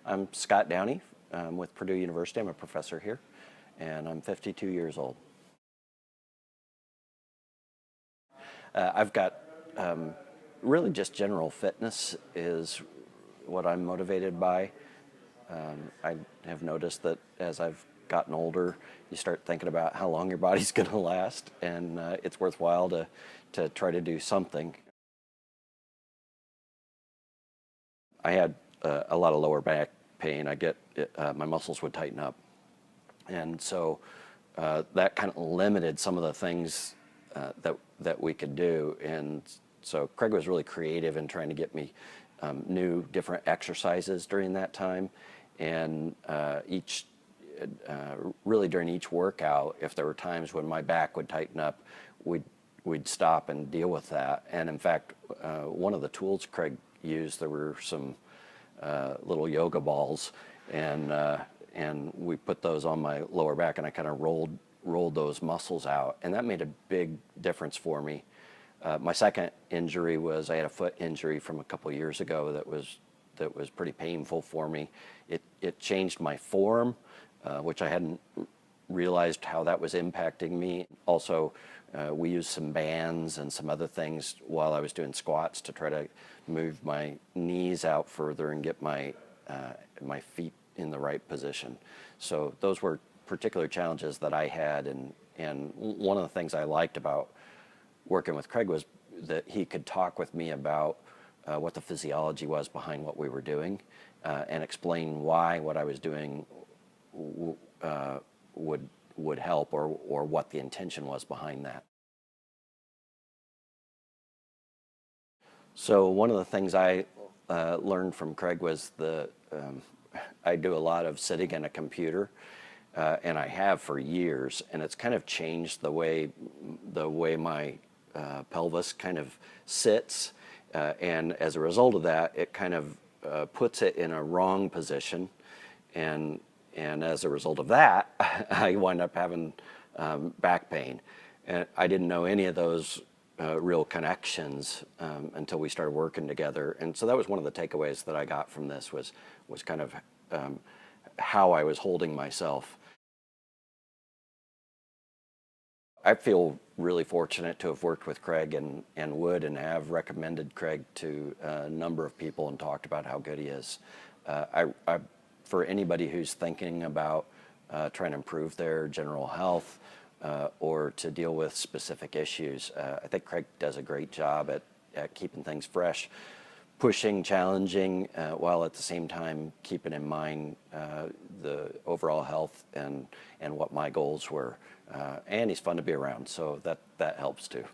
I'm Scott Downey. I'm with Purdue University. I'm a professor here, and I'm 52 years old. I've got really just general fitness is what I'm motivated by. I have noticed that as I've gotten older, you start thinking about how long your body's going to last, and it's worthwhile to try to do something. I had a lot of lower back pain. My muscles would tighten up, and so that kind of limited some of the things that we could do. And so Craig was really creative in trying to get me new, different exercises during that time, and really during each workout, if there were times when my back would tighten up, we'd stop and deal with that. And in fact, one of the tools Craig used, there were some little yoga balls, and we put those on my lower back, and I kind of rolled those muscles out, and that made a big difference for me. My second injury was I had a foot injury from a couple years ago that was pretty painful for me. It changed my form, which I hadn't realized how that was impacting me. Also, we used some bands and some other things while I was doing squats to try to move my knees out further and get my feet in the right position. So those were particular challenges that I had, and one of the things I liked about working with Craig was that he could talk with me about what the physiology was behind what we were doing, and explain why what I was doing would help, or what the intention was behind that. So one of the things I learned from Craig was I do a lot of sitting in a computer, and I have for years, and it's kind of changed the way my pelvis kind of sits, and as a result of that, it kind of puts it in a wrong position, and as a result of that, I wind up having back pain. And I didn't know any of those real connections until we started working together. And so that was one of the takeaways that I got from this was kind of how I was holding myself. I feel really fortunate to have worked with Craig, and have recommended Craig to a number of people and talked about how good he is. For anybody who's thinking about trying to improve their general health or to deal with specific issues, I think Craig does a great job at keeping things fresh, pushing, challenging, while at the same time keeping in mind the overall health and what my goals were. And he's fun to be around, so that helps too.